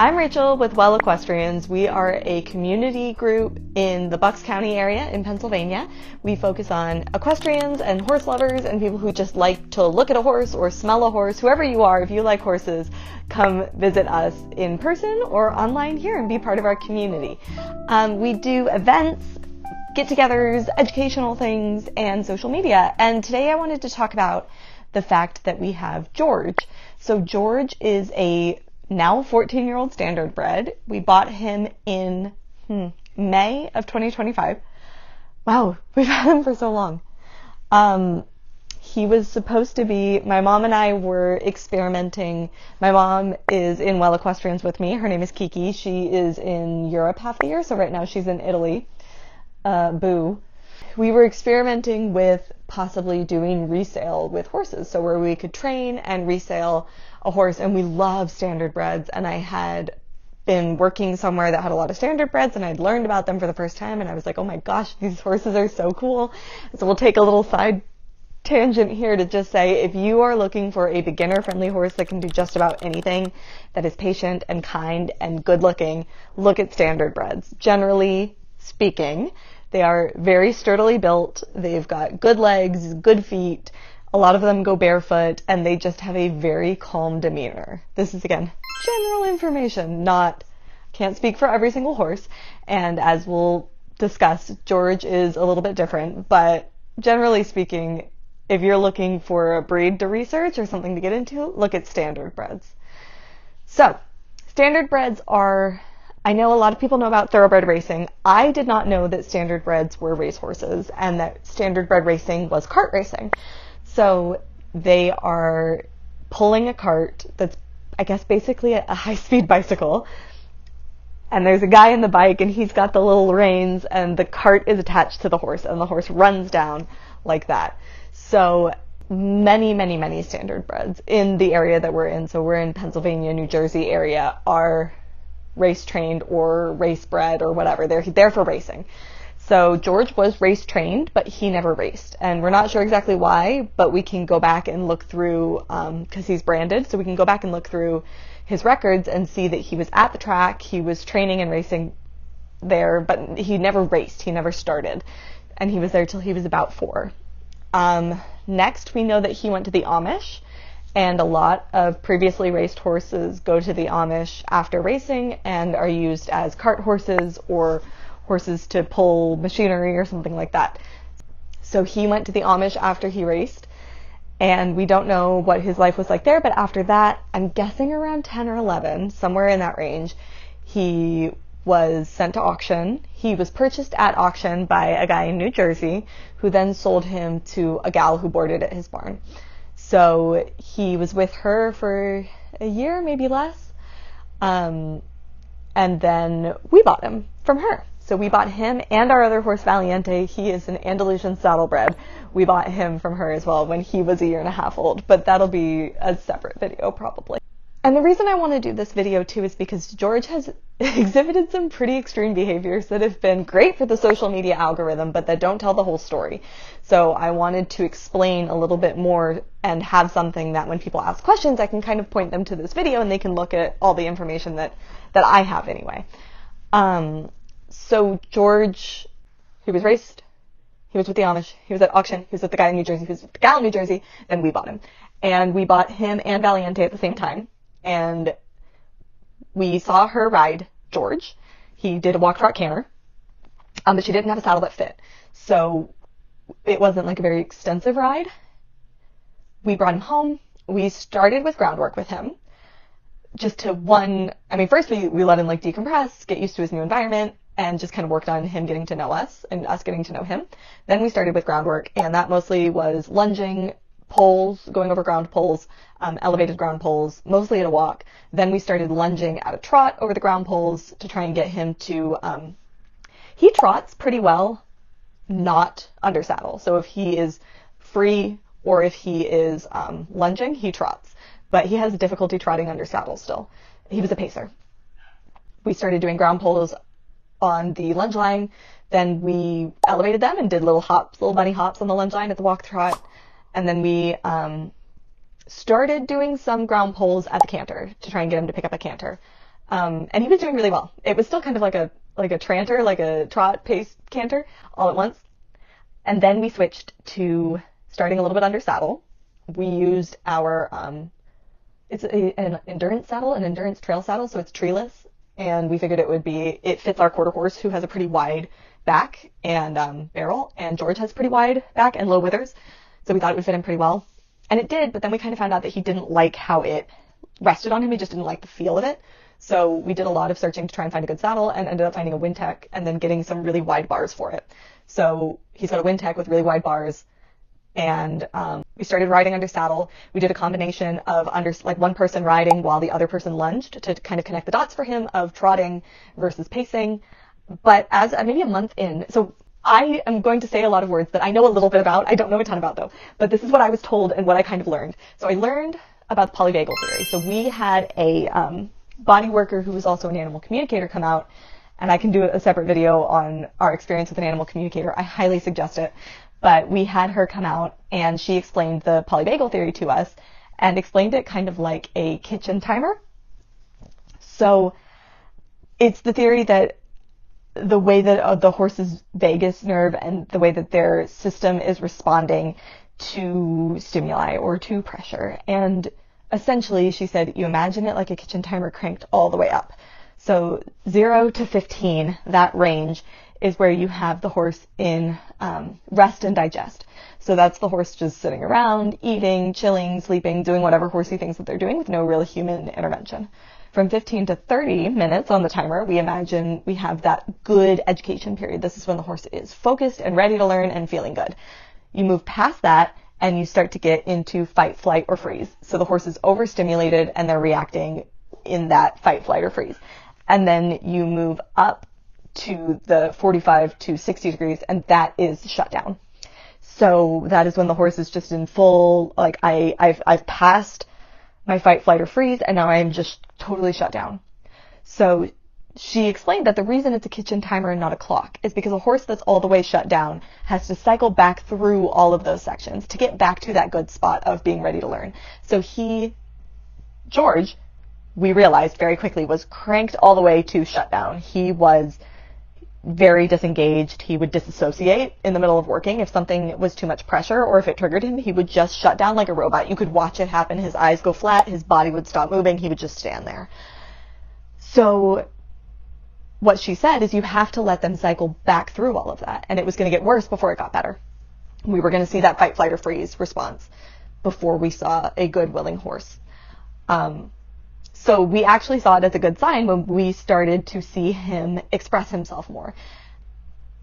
I'm Rachel with Well Equestrians. We are a community group in the Bucks County area in Pennsylvania. We focus on equestrians and horse lovers and people who just like to look at a horse or smell a horse. Whoever you are, if you like horses, come visit us in person or online here and be part of our community. We do events, get-togethers, educational things, and social media. And today I wanted to talk about the fact that we have George. So George is a now 14-year-old standardbred. We bought him in May of 2025. Wow, we've had him for so long. He was supposed to be, my mom and I were experimenting. My mom is in Well Equestrians with me. Her name is Kiki. She is in Europe half the year, so right now she's in Italy. Boo. We were experimenting with possibly doing resale with horses, so where we could train and resale a horse, and we love standardbreds, and I had been working somewhere that had a lot of standardbreds, and I'd learned about them for the first time, and I was like, oh my gosh, these horses are so cool. So we'll take a little side tangent here to just say, if you are looking for a beginner-friendly horse that can do just about anything, that is patient and kind and good-looking, look at standardbreds. Generally speaking, they are very sturdily built. They've got good legs, good feet. A lot of them go barefoot, and they just have a very calm demeanor. This is, again, general information, can't speak for every single horse. And as we'll discuss, George is a little bit different, but generally speaking, if you're looking for a breed to research or something to get into, look at standardbreds. So, standardbreds are, I know a lot of people know about thoroughbred racing. I did not know that standardbreds were racehorses and that standardbred racing was cart racing. So they are pulling a cart that's, I guess, basically a high-speed bicycle. And there's a guy in the bike, and he's got the little reins, and the cart is attached to the horse, and the horse runs down like that. So many standardbreds in the area that we're in, so we're in Pennsylvania, New Jersey area, are race trained or race bred or whatever. They're there for racing. So George was race trained, but he never raced. And we're not sure exactly why, but we can go back and look through, because he's branded, so we can go back and look through his records and see that he was at the track, he was training and racing there, but he never raced, he never started. And he was there till he was about 4. Next, we know that he went to the Amish, and a lot of previously raced horses go to the Amish after racing and are used as cart horses or horses to pull machinery or something like that. So he went to the Amish after he raced, and we don't know what his life was like there, but after that, I'm guessing around 10 or 11, somewhere in that range, he was sent to auction. He was purchased at auction by a guy in New Jersey who then sold him to a gal who boarded at his barn. So he was with her for a year, maybe less, and then we bought him from her. So we bought him and our other horse, Valiente. He is an Andalusian saddlebred. We bought him from her as well when he was a year and a half old, but that'll be a separate video probably. And the reason I want to do this video too is because George has exhibited some pretty extreme behaviors that have been great for the social media algorithm, but that don't tell the whole story. So I wanted to explain a little bit more and have something that when people ask questions, I can kind of point them to this video and they can look at all the information that I have anyway. So George, he was raced, he was with the Amish, he was at auction, he was with the guy in New Jersey, he was with the gal in New Jersey, then we bought him. And we bought him and Valiente at the same time. And we saw her ride George. He did a walk, trot, canter, but she didn't have a saddle that fit. So it wasn't like a very extensive ride. We brought him home. We started with groundwork with him. Just to first we let him like decompress, get used to his new environment, and just kind of worked on him getting to know us and us getting to know him. Then we started with groundwork, and that mostly was lunging, poles, going over ground poles, elevated ground poles, mostly at a walk. Then we started lunging at a trot over the ground poles to try and get him to, he trots pretty well, not under saddle. So if he is free or if he is lunging, he trots. But he has difficulty trotting under saddle still. He was a pacer. We started doing ground poles on the lunge line. Then we elevated them and did little hops, little bunny hops on the lunge line at the walk trot. And then we started doing some ground poles at the canter to try and get him to pick up a canter. And he was doing really well. It was still kind of like a tranter, like a trot pace canter all at once. And then we switched to starting a little bit under saddle. We used our, it's an endurance saddle, an endurance trail saddle, so it's treeless. And we figured it fits our quarter horse, who has a pretty wide back and barrel, and George has pretty wide back and low withers. So we thought it would fit him pretty well. And it did, but then we kind of found out that he didn't like how it rested on him. He just didn't like the feel of it. So we did a lot of searching to try and find a good saddle and ended up finding a Wintec and then getting some really wide bars for it. So he's got a Wintec with really wide bars, and we started riding under saddle. We did a combination of one person riding while the other person lunged to kind of connect the dots for him of trotting versus pacing. But as maybe a month in, so I am going to say a lot of words that I know a little bit about. I don't know a ton about though, but this is what I was told and what I kind of learned. So I learned about the polyvagal theory. So we had a body worker who was also an animal communicator come out, and I can do a separate video on our experience with an animal communicator. I highly suggest it. But we had her come out, and she explained the polyvagal theory to us and explained it kind of like a kitchen timer. So it's the theory that the way that the horse's vagus nerve and the way that their system is responding to stimuli or to pressure. And essentially, she said, you imagine it like a kitchen timer cranked all the way up. So 0 to 15, that range, is where you have the horse in rest and digest. So that's the horse just sitting around, eating, chilling, sleeping, doing whatever horsey things that they're doing with no real human intervention. From 15 to 30 minutes on the timer, we imagine we have that good education period. This is when the horse is focused and ready to learn and feeling good. You move past that, and you start to get into fight, flight, or freeze. So the horse is overstimulated, and they're reacting in that fight, flight, or freeze. And then you move up to the 45 to 60 degrees, and that is shut down. So that is when the horse is just in full, like I've passed my fight, flight, or freeze, and now I'm just totally shut down. So she explained that the reason it's a kitchen timer and not a clock is because a horse that's all the way shut down has to cycle back through all of those sections to get back to that good spot of being ready to learn. So George, we realized very quickly, was cranked all the way to shut down. He was very disengaged. He would disassociate in the middle of working. If something was too much pressure or if it triggered him, he would just shut down like a robot. You could watch it happen. His eyes go flat. His body would stop moving. He would just stand there. So what she said is you have to let them cycle back through all of that. And it was going to get worse before it got better. We were going to see that fight, flight, or freeze response before we saw a good, willing horse. So we actually saw it as a good sign when we started to see him express himself more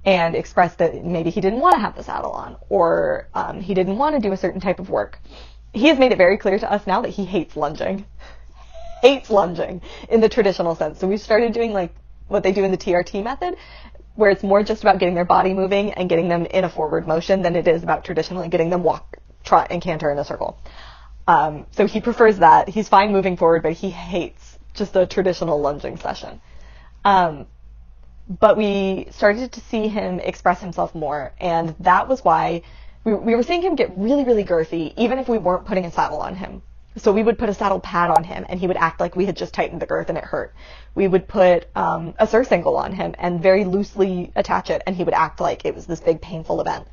and express that maybe he didn't want to have the saddle on, or he didn't want to do a certain type of work. He has made it very clear to us now that he hates lunging. Hates lunging in the traditional sense. So we started doing like what they do in the TRT method, where it's more just about getting their body moving and getting them in a forward motion than it is about traditionally getting them walk, trot, and canter in a circle. So he prefers that. He's fine moving forward, but he hates just a traditional lunging session. But we started to see him express himself more, and that was why we were seeing him get really, really girthy, even if we weren't putting a saddle on him. So we would put a saddle pad on him, and he would act like we had just tightened the girth and it hurt. We would put a surcingle on him and very loosely attach it, and he would act like it was this big, painful event.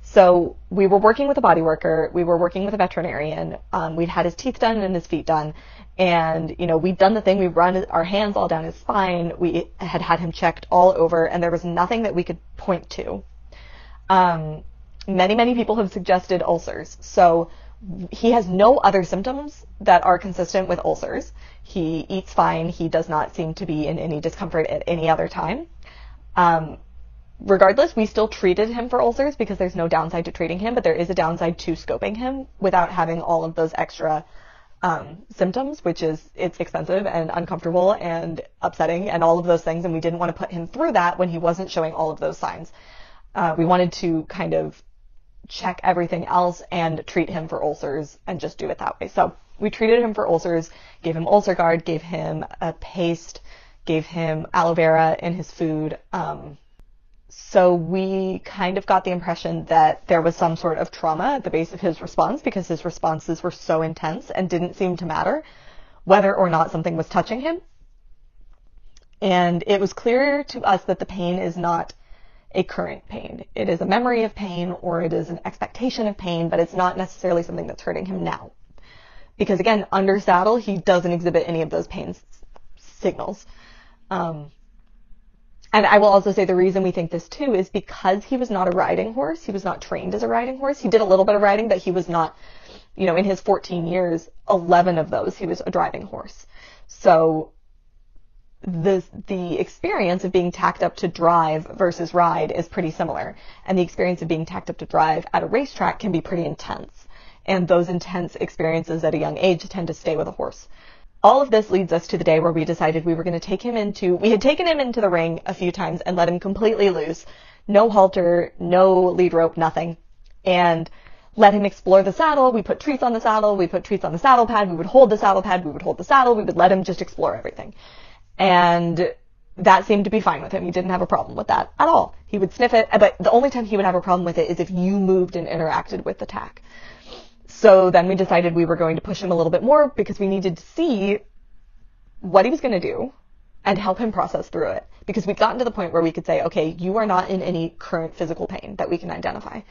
So we were working with a body worker, we were working with a veterinarian, we'd had his teeth done and his feet done, and, we'd done the thing, we run our hands all down his spine, we had him checked all over, and there was nothing that we could point to. Many, many people have suggested ulcers, so he has no other symptoms that are consistent with ulcers. He eats fine, he does not seem to be in any discomfort at any other time. Regardless, we still treated him for ulcers because there's no downside to treating him, but there is a downside to scoping him without having all of those extra symptoms, which is it's expensive and uncomfortable and upsetting and all of those things, and we didn't want to put him through that when he wasn't showing all of those signs. We wanted to kind of check everything else and treat him for ulcers and just do it that way. So we treated him for ulcers, gave him ulcer guard, gave him a paste, gave him aloe vera in his food. So we kind of got the impression that there was some sort of trauma at the base of his response because his responses were so intense and didn't seem to matter whether or not something was touching him. And it was clear to us that the pain is not a current pain. It is a memory of pain, or it is an expectation of pain, but it's not necessarily something that's hurting him now. Because again, under saddle, he doesn't exhibit any of those pain signals. And I will also say the reason we think this too is because he was not a riding horse. He was not trained as a riding horse. He did a little bit of riding, but he was not, in his 14 years, 11 of those, he was a driving horse. So the experience of being tacked up to drive versus ride is pretty similar. And the experience of being tacked up to drive at a racetrack can be pretty intense. And those intense experiences at a young age tend to stay with a horse. All of this leads us to the day where we decided we were going to take him we had taken him into the ring a few times and let him completely loose. No halter, no lead rope, nothing. And let him explore the saddle. We put treats on the saddle. We put treats on the saddle pad. We would hold the saddle pad. We would hold the saddle. We would let him just explore everything. And that seemed to be fine with him. He didn't have a problem with that at all. He would sniff it, but the only time he would have a problem with it is if you moved and interacted with the tack. So then we decided we were going to push him a little bit more because we needed to see what he was going to do and help him process through it. Because we'd gotten to the point where we could say, okay, you are not in any current physical pain that we can identify.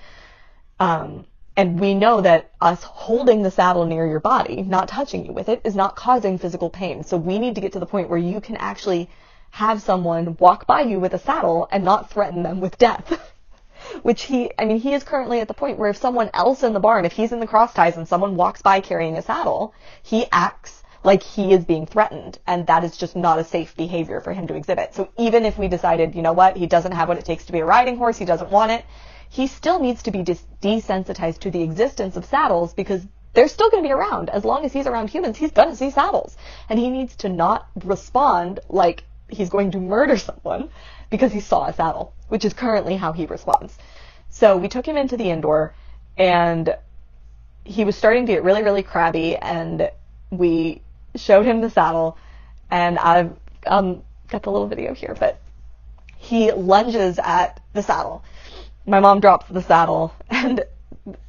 And we know that us holding the saddle near your body, not touching you with it, is not causing physical pain. So we need to get to the point where you can actually have someone walk by you with a saddle and not threaten them with death. Which he is currently at the point where if someone else in the barn, if he's in the cross ties and someone walks by carrying a saddle, he acts like he is being threatened. And that is just not a safe behavior for him to exhibit. So even if we decided, you know what, he doesn't have what it takes to be a riding horse, he doesn't want it, he still needs to be desensitized to the existence of saddles because they're still going to be around. As long as he's around humans, he's going to see saddles. And he needs to not respond like he's going to murder someone because he saw a saddle, which is currently how he responds. So we took him into the indoor, and he was starting to get really, really crabby, and we showed him the saddle, and I've got the little video here, but he lunges at the saddle. My mom drops the saddle, and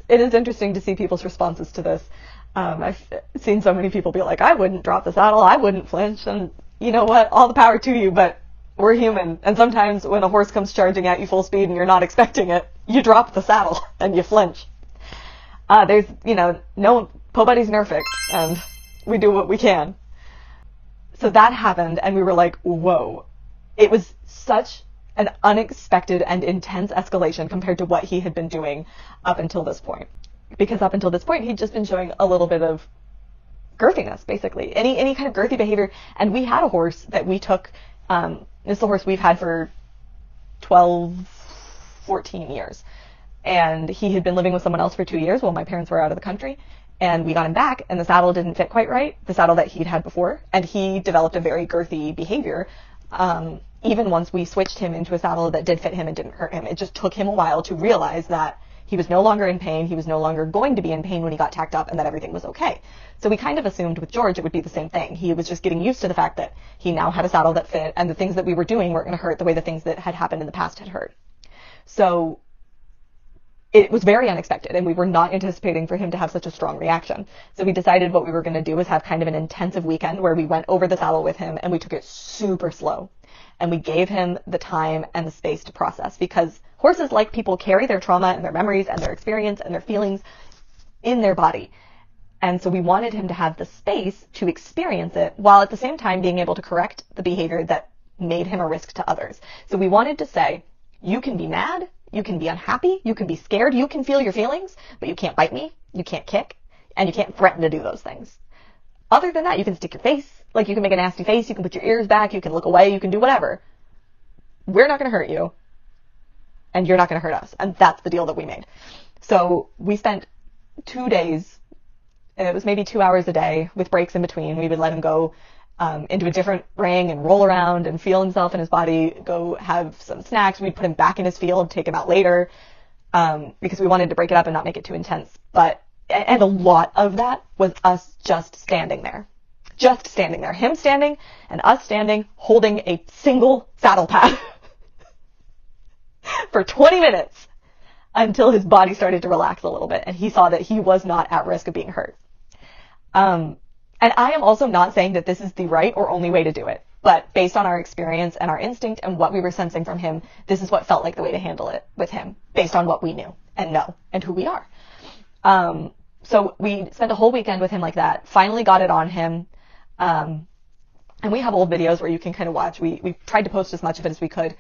it is interesting to see people's responses to this. I've seen so many people be like, I wouldn't drop the saddle, I wouldn't flinch, and you know what, all the power to you, but we're human, and sometimes when a horse comes charging at you full speed and you're not expecting it, you drop the saddle and you flinch. There's, nobody's perfect, and we do what we can. So that happened, and we were like, whoa. It was such an unexpected and intense escalation compared to what he had been doing up until this point. Because up until this point, he'd just been showing a little bit of girthiness, basically. Any kind of girthy behavior. And we had a horse that we took, this is a horse we've had for 12, 14 years. And he had been living with someone else for 2 years while my parents were out of the country. And we got him back, and the saddle didn't fit quite right, the saddle that he'd had before. And he developed a very girthy behavior, even once we switched him into a saddle that did fit him and didn't hurt him. It just took him a while to realize that he was no longer in pain, he was no longer going to be in pain when he got tacked up, and that everything was okay. So we kind of assumed with George it would be the same thing. He was just getting used to the fact that he now had a saddle that fit, and the things that we were doing weren't going to hurt the way the things that had happened in the past had hurt. So it was very unexpected, and we were not anticipating for him to have such a strong reaction. So we decided what we were going to do was have kind of an intensive weekend where we went over the saddle with him, and we took it super slow. And we gave him the time and the space to process, because horses, like people, carry their trauma and their memories and their experience and their feelings in their body. And so we wanted him to have the space to experience it while at the same time being able to correct the behavior that made him a risk to others. So we wanted to say, you can be mad, you can be unhappy, you can be scared, you can feel your feelings, but you can't bite me, you can't kick, and you can't threaten to do those things. Other than that, you can stick your face, like you can make a nasty face, you can put your ears back, you can look away, you can do whatever. We're not going to hurt you, and you're not going to hurt us. And that's the deal that we made. So we spent 2 days, and it was maybe 2 hours a day with breaks in between. We would let him go into a different ring and roll around and feel himself in his body, go have some snacks. We'd put him back in his field, take him out later, because we wanted to break it up and not make it too intense. And a lot of that was us just standing there. Just standing there. Him standing and us standing holding a single saddle pad for 20 minutes until his body started to relax a little bit and he saw that he was not at risk of being hurt. And I am also not saying that this is the right or only way to do it. But based on our experience and our instinct and what we were sensing from him, this is what felt like the way to handle it with him based on what we knew and know and who we are. So we spent a whole weekend with him like that, finally got it on him. And we have old videos where you can kind of watch. We tried to post as much of it as we could.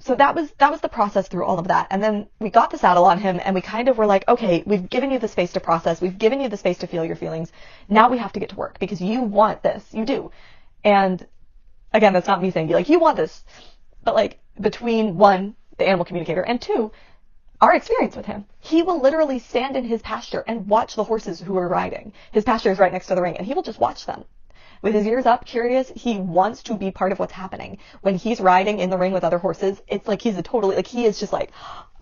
So that was the process through all of that. And then we got the saddle on him and we kind of were like, okay, we've given you the space to process. We've given you the space to feel your feelings. Now we have to get to work because you want this. You do. And again, that's not me saying, like, you want this. But like between one, the animal communicator, and two, our experience with him, he will literally stand in his pasture and watch the horses who are riding. His pasture is right next to the ring and he will just watch them. With his ears up, curious, he wants to be part of what's happening. When he's riding in the ring with other horses, it's like he is just like,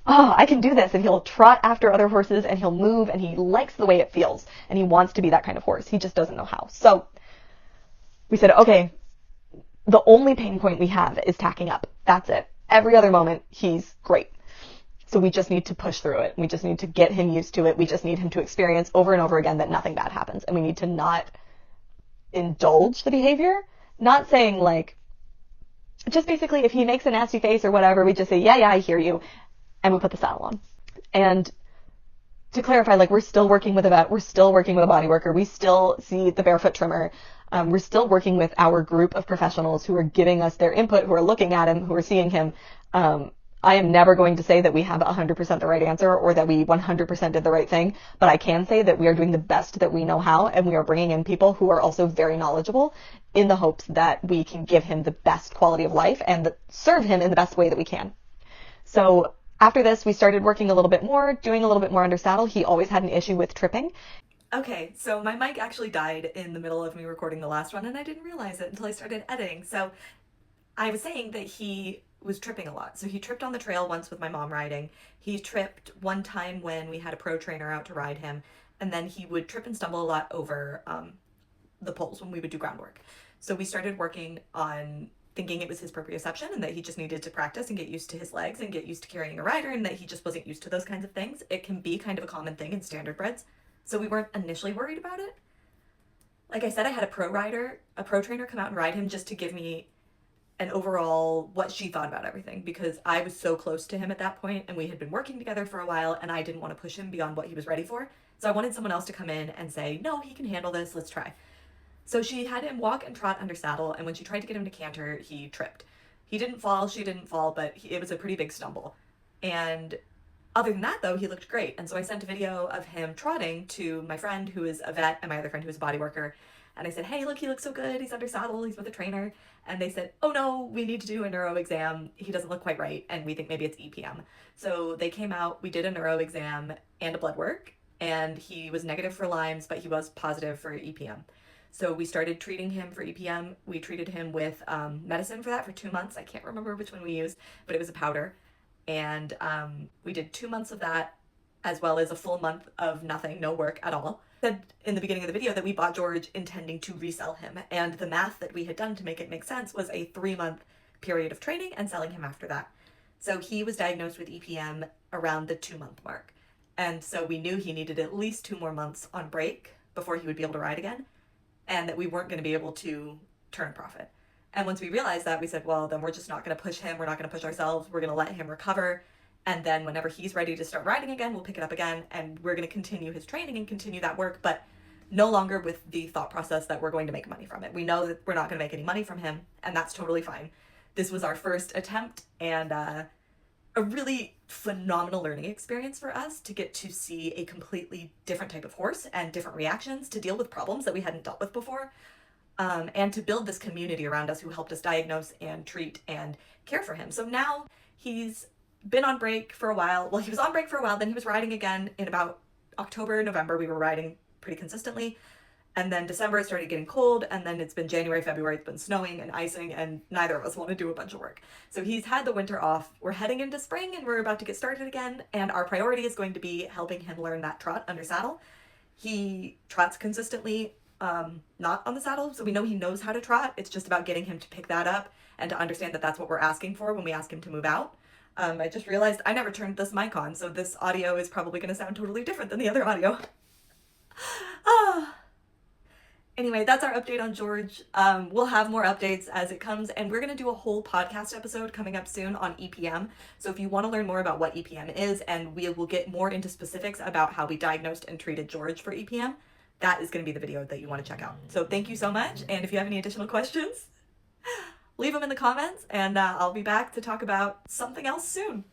oh, I can do this. And he'll trot after other horses and he'll move and he likes the way it feels. And he wants to be that kind of horse. He just doesn't know how. So we said, okay, the only pain point we have is tacking up. That's it. Every other moment, he's great. So we just need to push through it. We just need to get him used to it. We just need him to experience over and over again that nothing bad happens. And we need to not indulge the behavior. Not saying like, just basically if he makes a nasty face or whatever, we just say, yeah, I hear you. And we put the saddle on. And to clarify, like, we're still working with a vet. We're still working with a body worker. We still see the barefoot trimmer. We're still working with our group of professionals who are giving us their input, who are looking at him, who are seeing him. I am never going to say that we have 100% the right answer or that we 100% did the right thing, but I can say that we are doing the best that we know how, and we are bringing in people who are also very knowledgeable in the hopes that we can give him the best quality of life and serve him in the best way that we can. So after this, we started working a little bit more, doing a little bit more under saddle. He always had an issue with tripping. Okay, so my mic actually died in the middle of me recording the last one, and I didn't realize it until I started editing. So I was saying that he was tripping a lot. So he tripped on the trail once with my mom riding. He tripped one time when we had a pro trainer out to ride him. And then he would trip and stumble a lot over the poles when we would do groundwork. So we started working on thinking it was his proprioception and that he just needed to practice and get used to his legs and get used to carrying a rider and that he just wasn't used to those kinds of things. It can be kind of a common thing in standard breds. So we weren't initially worried about it. Like I said, I had a pro trainer come out and ride him just to give me an overall what she thought about everything, because I was so close to him at that point and we had been working together for a while and I didn't want to push him beyond what he was ready for. So I wanted someone else to come in and say, no, he can handle this, let's try. So she had him walk and trot under saddle, and when she tried to get him to canter, he tripped. He didn't fall, she didn't fall, but it was a pretty big stumble. And other than that, though, he looked great. And so I sent a video of him trotting to my friend who is a vet and my other friend who is a body worker. And I said, hey, look, he looks so good. He's under saddle. He's with a trainer. And they said, oh no, we need to do a neuro exam. He doesn't look quite right. And we think maybe it's EPM. So they came out, we did a neuro exam and a blood work. And he was negative for Lyme's, but he was positive for EPM. So we started treating him for EPM. We treated him with medicine for that for 2 months. I can't remember which one we used, but it was a powder. And we did 2 months of that, as well as a full month of nothing, no work at all. Said in the beginning of the video that we bought George intending to resell him, and the math that we had done to make it make sense was a 3-month period of training and selling him after that. So he was diagnosed with EPM around the 2-month mark. And so we knew he needed at least 2 more months on break before he would be able to ride again, and that we weren't going to be able to turn a profit. And once we realized that, we said, well, then we're just not going to push him. We're not going to push ourselves. We're going to let him recover. And then whenever he's ready to start riding again, we'll pick it up again, and we're going to continue his training and continue that work, but no longer with the thought process that we're going to make money from it. We know that we're not going to make any money from him, and that's totally fine. This was our first attempt, and a really phenomenal learning experience for us to get to see a completely different type of horse and different reactions to deal with problems that we hadn't dealt with before, and to build this community around us who helped us diagnose and treat and care for him. So now he's been on break for a while. Well, he was on break for a while, then he was riding again in about October, November. We were riding pretty consistently. And then December it started getting cold, and then it's been January, February, it's been snowing and icing, and neither of us want to do a bunch of work. So he's had the winter off. We're heading into spring and we're about to get started again, and our priority is going to be helping him learn that trot under saddle. He trots consistently, not on the saddle, so we know he knows how to trot. It's just about getting him to pick that up and to understand that that's what we're asking for when we ask him to move out. I just realized I never turned this mic on, so this audio is probably going to sound totally different than the other audio. Anyway, that's our update on George. We'll have more updates as it comes, and we're going to do a whole podcast episode coming up soon on EPM. So if you want to learn more about what EPM is, and we will get more into specifics about how we diagnosed and treated George for EPM, that is going to be the video that you want to check out. So thank you so much, and if you have any additional questions, leave them in the comments, and I'll be back to talk about something else soon.